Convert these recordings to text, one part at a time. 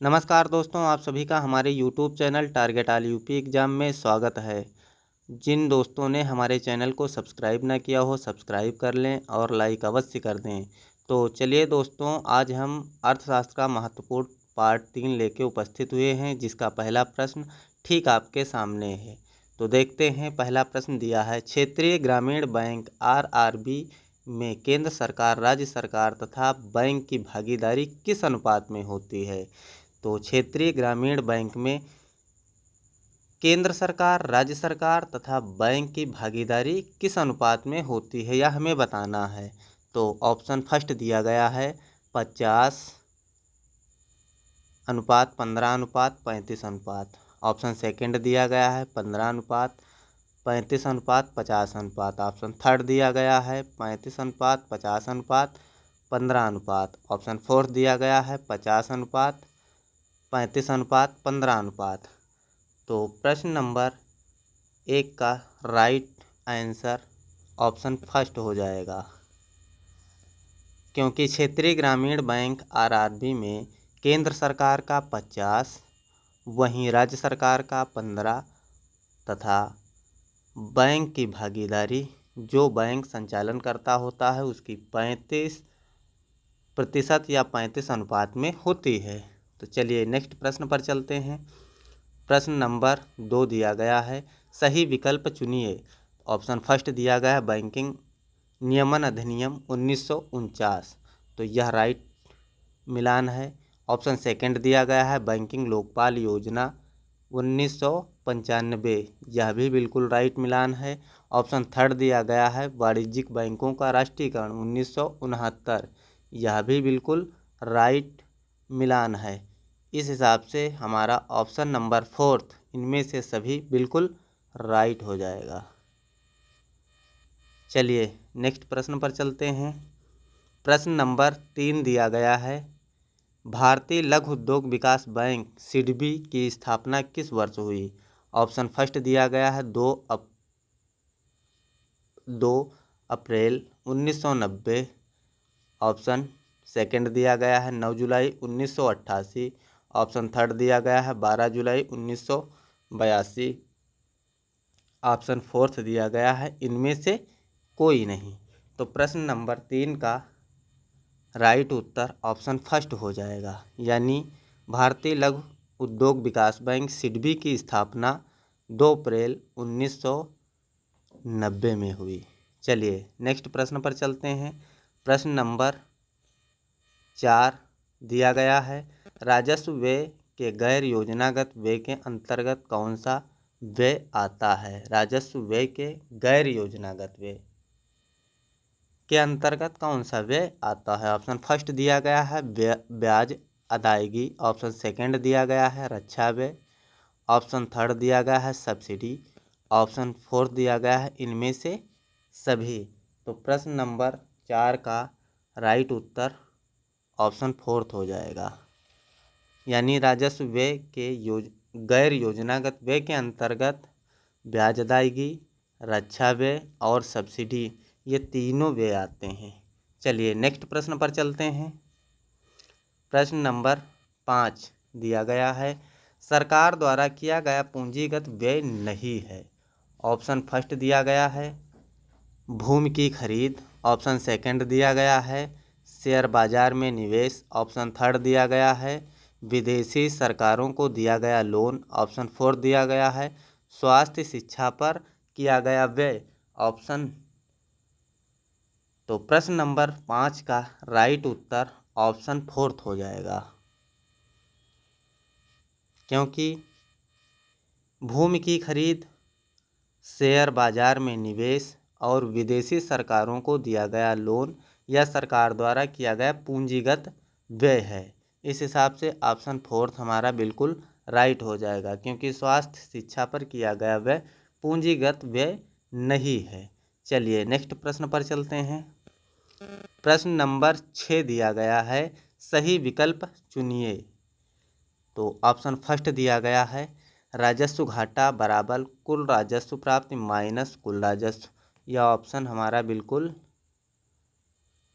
नमस्कार दोस्तों, आप सभी का हमारे YouTube channel target all UP exam में स्वागत है। जिन दोस्तों ने हमारे चैनल को सब्सक्राइब ना किया हो, सब्सक्राइब कर लें और लाइक अवश्य कर दें। तो चलिए दोस्तों, आज हम अर्थशास्त्र का महत्वपूर्ण पार्ट 3 लेके उपस्थित हुए हैं, जिसका पहला प्रश्न ठीक आपके सामने है। तो देखते हैं, पहला प्रश्न दिया है, क्षेत्रीय ग्रामीण बैंक आरआरबी में केंद्र सरकार, राज्य सरकार तथा बैंक की भागीदारी किस अनुपात में होती है। तो क्षेत्रीय ग्रामीण बैंक में केंद्र सरकार, राज्य सरकार तथा बैंक की भागीदारी किस अनुपात में होती है, यह हमें बताना है। तो ऑप्शन फर्स्ट दिया गया है 50 अनुपात 15 अनुपात 35 अनुपात। ऑप्शन सेकंड दिया गया है 15 अनुपात 35 अनुपात 50 अनुपात। ऑप्शन थर्ड दिया गया है 35 अनुपात 50 अनुपात 15 अनुपात। ऑप्शन फोर्थ दिया गया है 50 अनुपात 35 अनुपात 15 अनुपात। तो प्रश्न नंबर 1 का राइट आंसर ऑप्शन फर्स्ट हो जाएगा, क्योंकि क्षेत्रीय ग्रामीण बैंक आरआरबी में केंद्र सरकार का 50, वहीं राज्य सरकार का 15 तथा बैंक की भागीदारी जो बैंक संचालन करता होता है उसकी 35% या 35 अनुपात में होती है। तो चलिए नेक्स्ट प्रश्न पर चलते हैं। प्रश्न नंबर 2 दिया गया है, सही विकल्प चुनिए। ऑप्शन फर्स्ट दिया गया है बैंकिंग नियमन अधिनियम 1949, तो यह राइट मिलान है। ऑप्शन सेकंड दिया गया है बैंकिंग लोकपाल योजना 1995, यह भी बिल्कुल राइट मिलान है। ऑप्शन थर्ड दिया गया है वाणिज्यिक बैंकों का राष्ट्रीयकरण 1969, यह भी बिल्कुल राइट मिलान है। इस हिसाब से हमारा ऑप्शन नंबर फोर्थ इनमें से सभी बिल्कुल राइट हो जाएगा। चलिए नेक्स्ट प्रश्न पर चलते हैं। प्रश्न नंबर 3 दिया गया है, भारतीय लघु उद्योग विकास बैंक सिडबी की स्थापना किस वर्ष हुई। ऑप्शन फर्स्ट दिया गया है 2 अप्रैल 1990। ऑप्शन सेकंड दिया गया है 9 जुलाई 1988। ऑप्शन थर्ड दिया गया है 12 जुलाई 1982। ऑप्शन फोर्थ दिया गया है इनमें से कोई नहीं। तो प्रश्न नंबर 3 का राइट उत्तर ऑप्शन फर्स्ट हो जाएगा, यानी भारतीय लघु उद्योग विकास बैंक सिडबी की स्थापना 2 अप्रैल 1990 में हुई। चलिए नेक्स्ट प्रश्न पर चलते हैं। प्रश्न नंबर 4 दिया गया है, राजस्व व्यय के गैर योजनागत व्यय के अंतर्गत कौन सा व्यय आता है। राजस्व व्यय के गैर योजनागत व्यय के अंतर्गत कौन सा व्यय आता है। ऑप्शन फर्स्ट दिया गया है ब्याज अदायगी। ऑप्शन सेकंड दिया गया है रक्षा व्यय। ऑप्शन थर्ड दिया गया है सब्सिडी। ऑप्शन फोर्थ दिया गया है इनमें से सभी। तो प्रश्न नंबर 4 का राइट उत्तर ऑप्शन फोर्थ हो जाएगा, यानी राजस्व व्यय के गैर योजनागत व्यय के अंतर्गत ब्याज अदायगी, रक्षा व्यय और सब्सिडी, ये तीनों व्यय आते हैं। चलिए नेक्स्ट प्रश्न पर चलते हैं। प्रश्न नंबर 5 दिया गया है, सरकार द्वारा किया गया पूंजीगत व्यय नहीं है। ऑप्शन फर्स्ट दिया गया है भूमि की खरीद। ऑप्शन सेकंड दिया गया है शेयर बाजार में निवेश। ऑप्शन थर्ड दिया गया है विदेशी सरकारों को दिया गया लोन। ऑप्शन फोर्थ दिया गया है स्वास्थ्य शिक्षा पर किया गया व्यय। ऑप्शन तो प्रश्न नंबर 5 का राइट उत्तर ऑप्शन फोर्थ हो जाएगा, क्योंकि भूमि की खरीद, शेयर बाजार में निवेश और विदेशी सरकारों को दिया गया लोन यह सरकार द्वारा किया गया पूंजीगत व्यय है। इस हिसाब से ऑप्शन फोर्थ हमारा बिल्कुल राइट हो जाएगा, क्योंकि स्वास्थ्य शिक्षा पर किया गया व्यय पूंजीगत व्यय नहीं है। चलिए नेक्स्ट प्रश्न पर चलते हैं। प्रश्न नंबर 6 दिया गया है, सही विकल्प चुनिए। तो ऑप्शन फर्स्ट दिया गया है राजस्व घाटा बराबर कुल राजस्व प्राप्ति माइनस कुल राजस्व, यह ऑप्शन हमारा बिल्कुल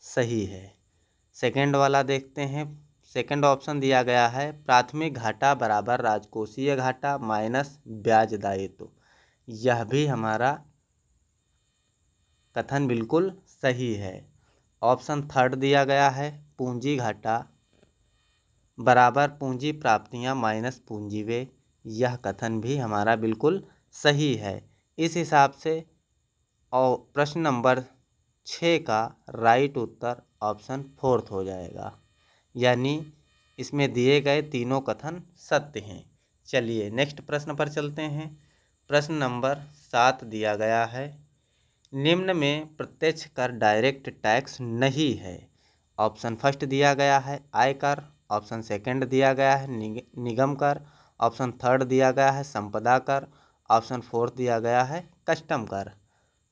सही है। सेकंड वाला देखते हैं, सेकंड ऑप्शन दिया गया है प्राथमिक घाटा बराबर राजकोषीय घाटा माइनस ब्याज दायित्व। यह भी हमारा कथन बिल्कुल सही है। ऑप्शन थर्ड दिया गया है पूंजी घाटा बराबर पूंजी प्राप्तियां माइनस पूंजी व्यय। यह कथन भी हमारा बिल्कुल सही है। इस हिसाब से और प्रश्न नंबर 6 का राइट उत्तर ऑप्शन फोर्थ हो जाएगा, यानी इसमें दिए गए तीनों कथन सत्य हैं। चलिए नेक्स्ट प्रश्न पर चलते हैं। प्रश्न नंबर 7 दिया गया है निम्न में प्रत्यक्ष कर डायरेक्ट टैक्स नहीं है। ऑप्शन फर्स्ट दिया गया है आयकर, ऑप्शन सेकंड दिया गया है निगम कर, ऑप्शन थर्ड दिया गया है संपदा कर, ऑप्शन फोर्थ दिया गया है कस्टम कर।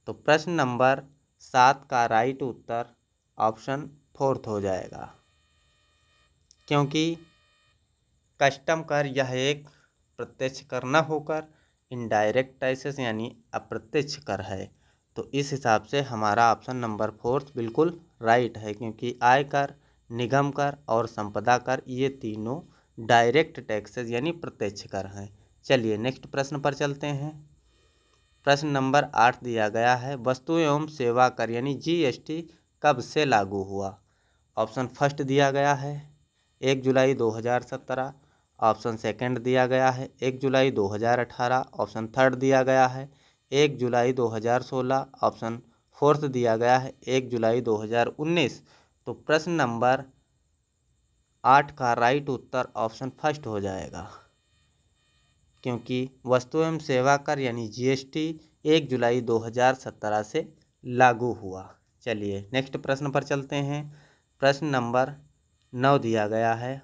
तो प्रश्न नंबर 7 का राइट उत्तर ऑप्शन फोर्थ हो जाएगा, क्योंकि कस्टम कर यह एक प्रत्यक्ष कर न होकर इनडायरेक्ट टैक्सेस यानी अप्रत्यक्ष कर है। तो इस हिसाब से हमारा ऑप्शन नंबर फोर्थ बिल्कुल राइट है, क्योंकि आयकर, निगम कर और संपदा कर ये तीनों डायरेक्ट टैक्सेस यानी प्रत्यक्ष कर हैं। चलिए नेक्स्ट प्रश्न पर चलते हैं। प्रश्न नंबर 8 दिया गया है वस्तु एवं सेवा कर यानी जीएसटी कब से लागू हुआ। ऑप्शन फर्स्ट दिया गया है 1 जुलाई 2017, ऑप्शन सेकंड दिया गया है 1 जुलाई 2018, ऑप्शन थर्ड दिया गया है 1 जुलाई 2016, ऑप्शन फोर्थ दिया गया है 1 जुलाई 2019। तो प्रश्न नंबर 8 का राइट उत्तर ऑप्शन फर्स्ट हो जाएगा, क्योंकि वस्तु एवं सेवा कर यानी जीएसटी 1 जुलाई 2017 से लागू हुआ। चलिए नेक्स्ट प्रश्न पर चलते हैं। प्रश्न नंबर 9 दिया गया है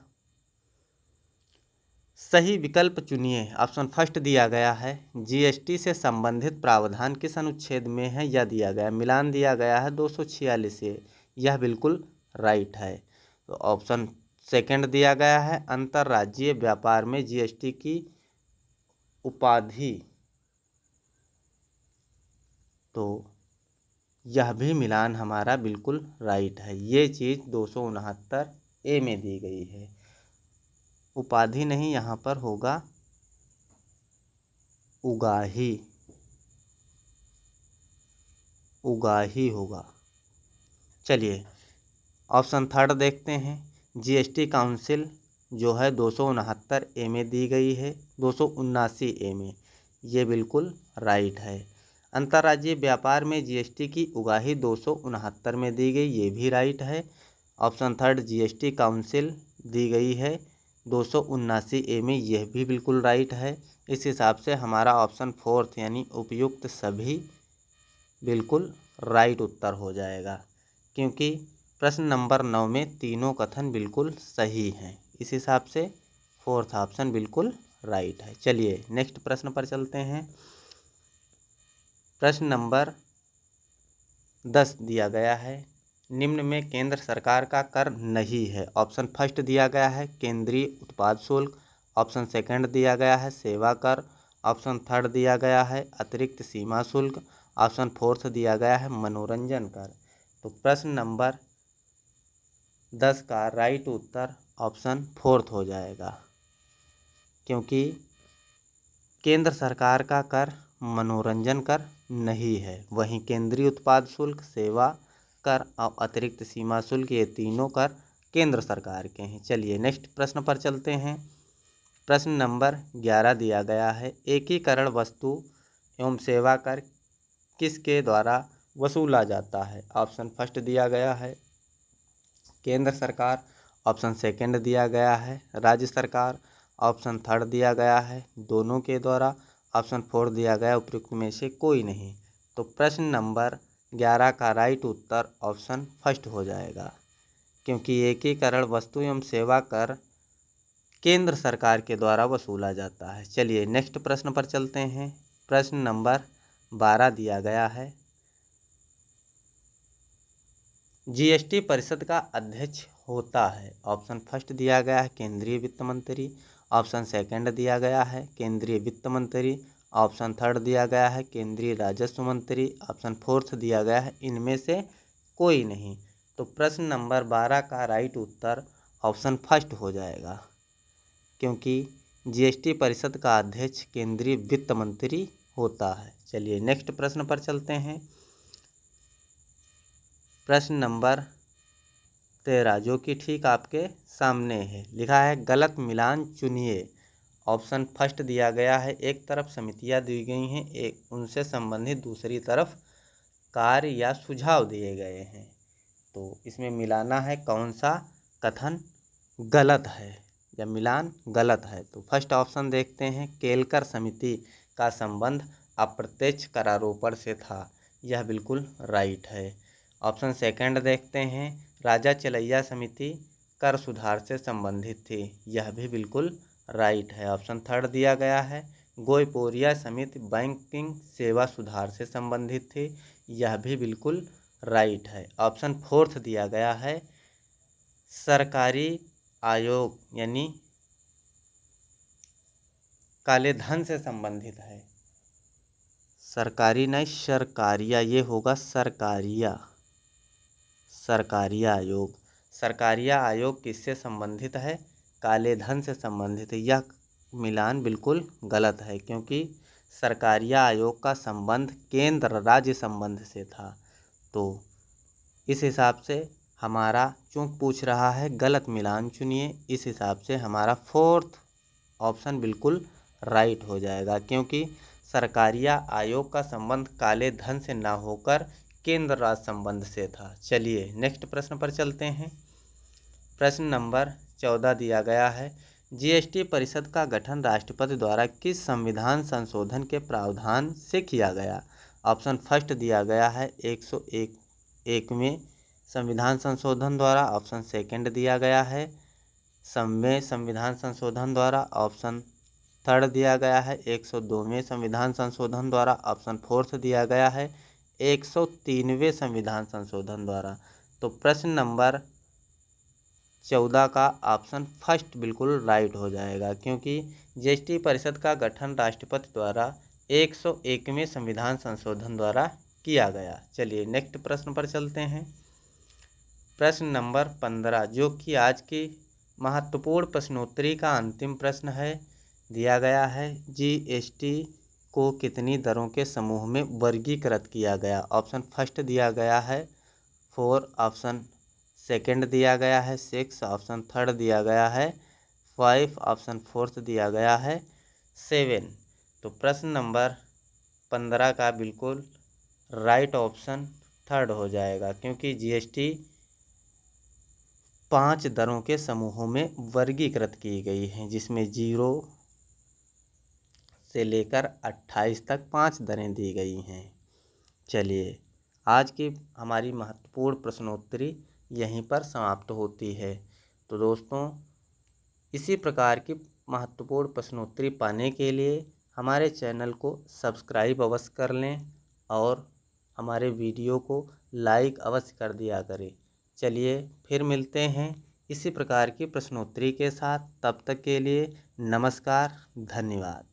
सही विकल्प चुनिए। ऑप्शन फर्स्ट दिया गया है जीएसटी से संबंधित प्रावधान किस अनुच्छेद में है, यह दिया गया मिलान दिया गया है 246 से। यह बिल्कुल राइट है। तो ऑप्शन सेकंड दिया गया है अंतर्राज्यीय व्यापार में जीएसटी की उपाधि, तो यह भी मिलान हमारा बिल्कुल राइट है। ये चीज़ 269 ए में दी गई है, उपाधि नहीं, यहाँ पर होगा उगाही, उगाही होगा। चलिए ऑप्शन थर्ड देखते हैं। जीएसटी काउंसिल जो है 269 ए में दी गई है, 279 ए में, ये बिल्कुल राइट है। अंतर्राज्यीय व्यापार में जीएसटी की उगाही 269 में दी गई, ये भी राइट है। ऑप्शन थर्ड जीएसटी काउंसिल दी गई है 279 ए में, यह भी बिल्कुल राइट है। इस हिसाब से हमारा ऑप्शन फोर्थ यानी उपयुक्त सभी बिल्कुल राइट उत्तर हो जाएगा, क्योंकि प्रश्न नंबर 9 में तीनों कथन बिल्कुल सही हैं। इस हिसाब से फोर्थ ऑप्शन बिल्कुल राइट है। चलिए नेक्स्ट प्रश्न पर चलते हैं। प्रश्न नंबर 10 दिया गया है निम्न में केंद्र सरकार का कर नहीं है। ऑप्शन फर्स्ट दिया गया है केंद्रीय उत्पाद शुल्क, ऑप्शन सेकंड दिया गया है सेवा कर, ऑप्शन थर्ड दिया गया है अतिरिक्त सीमा शुल्क, ऑप्शन फोर्थ दिया गया है मनोरंजन कर। तो प्रश्न नंबर 10 का राइट उत्तर ऑप्शन फोर्थ हो जाएगा, क्योंकि केंद्र सरकार का कर मनोरंजन कर नहीं है, वहीं केंद्रीय उत्पाद शुल्क, सेवा कर और अतिरिक्त सीमा शुल्क ये तीनों कर केंद्र सरकार के हैं। चलिए नेक्स्ट प्रश्न पर चलते हैं। प्रश्न नंबर 11 दिया गया है एकीकरण वस्तु एवं सेवा कर किसके द्वारा वसूला जाता है। ऑप्शन फर्स्ट दिया गया है केंद्र सरकार, ऑप्शन सेकंड दिया गया है राज्य सरकार, ऑप्शन थर्ड दिया गया है दोनों के द्वारा, ऑप्शन फोर्थ दिया गया उपयुक्त में से कोई नहीं। तो प्रश्न नंबर 11 का राइट उत्तर ऑप्शन फर्स्ट हो जाएगा, क्योंकि एकीकरण वस्तु एवं सेवा कर केंद्र सरकार के द्वारा वसूला जाता है। चलिए नेक्स्ट प्रश्न पर चलते हैं। प्रश्न नंबर 12 दिया गया है जीएसटी परिषद का अध्यक्ष होता है। ऑप्शन फर्स्ट दिया गया है केंद्रीय वित्त मंत्री, ऑप्शन सेकंड दिया गया है केंद्रीय वित्त मंत्री, ऑप्शन थर्ड दिया गया है केंद्रीय राजस्व मंत्री, ऑप्शन फोर्थ दिया गया है इनमें से कोई नहीं। तो प्रश्न नंबर 12 का राइट उत्तर ऑप्शन फर्स्ट हो जाएगा, क्योंकि जीएसटी परिषद का अध्यक्ष केंद्रीय वित्त मंत्री होता है। चलिए नेक्स्ट प्रश्न पर चलते हैं। प्रश्न नंबर 13 जो कि ठीक आपके सामने है, लिखा है गलत मिलान चुनिए। ऑप्शन फर्स्ट दिया गया है, एक तरफ समितियां दी गई हैं, एक उनसे संबंधित दूसरी तरफ कार्य या सुझाव दिए गए हैं। तो इसमें मिलाना है कौन सा कथन गलत है या मिलान गलत है। तो फर्स्ट ऑप्शन देखते हैं, केलकर समिति का संबंध अप्रत्यक्ष करारोपण से था, यह बिल्कुल राइट है। ऑप्शन सेकंड देखते हैं, राजा चलैया समिति कर सुधार से संबंधित थी, यह भी बिल्कुल राइट है। ऑप्शन थर्ड दिया गया है, गोयपोरिया समिति बैंकिंग सेवा सुधार से संबंधित थी, यह भी बिल्कुल राइट है। ऑप्शन फोर्थ दिया गया है, सरकारी आयोग यानी काले धन से संबंधित है। सरकारी नहीं सरकारिया, ये होगा सरकारिया, सरकारिया आयोग। सरकारिया आयोग किससे संबंधित है? काले धन से संबंधित है। यह मिलान बिल्कुल गलत है, क्योंकि सरकारिया आयोग का संबंध केंद्र राज्य संबंध से था। तो इस हिसाब से हमारा चूंकि पूछ रहा है गलत मिलान चुनिए, इस हिसाब से हमारा फोर्थ ऑप्शन बिल्कुल राइट हो जाएगा, क्योंकि सरकारिया आयोग का संबंध काले धन से ना होकर केंद्र राज्य संबंध से था। चलिए नेक्स्ट प्रश्न पर चलते हैं। प्रश्न नंबर 14 दिया गया है, जीएसटी परिषद का गठन राष्ट्रपति द्वारा किस संविधान संशोधन के प्रावधान से किया गया? ऑप्शन फर्स्ट दिया गया है 101वें संविधान संशोधन द्वारा। ऑप्शन सेकंड दिया गया है 100वें संविधान संशोधन द्वारा। ऑप्शन थर्ड दिया गया है 102वें संविधान संशोधन द्वारा। ऑप्शन फोर्थ दिया गया है 103वें संविधान संशोधन द्वारा। तो प्रश्न नंबर 14 का ऑप्शन फर्स्ट बिल्कुल राइट हो जाएगा, क्योंकि जीएसटी परिषद का गठन राष्ट्रपति द्वारा 101वें संविधान संशोधन द्वारा किया गया। चलिए नेक्स्ट प्रश्न पर चलते हैं। प्रश्न नंबर 15 जो कि आज की महत्वपूर्ण प्रश्नोत्तरी का अंतिम प्रश्न है, दिया गया है जीएसटी को कितनी दरों के समूह में वर्गीकृत किया गया? ऑप्शन फर्स्ट दिया गया है 4, ऑप्शन सेकंड दिया गया है 6, ऑप्शन थर्ड दिया गया है 5, ऑप्शन फोर्थ दिया गया है 7। तो प्रश्न नंबर 15 का बिल्कुल राइट ऑप्शन थर्ड हो जाएगा, क्योंकि जीएसटी 5 दरों के समूहों में वर्गीकृत की गई हैं, जिसमें 0 से लेकर 28 तक 5 दरें दी गई हैं। चलिए आज की हमारी महत्वपूर्ण प्रश्नोत्तरी यहीं पर समाप्त होती है। तो दोस्तों, इसी प्रकार की महत्वपूर्ण प्रश्नोत्तरी पाने के लिए हमारे चैनल को सब्सक्राइब अवश्य कर लें और हमारे वीडियो को लाइक अवश्य कर दिया करें। चलिए फिर मिलते हैं इसी प्रकार की प्रश्नोत्तरी के साथ। तब तक के लिए नमस्कार, धन्यवाद।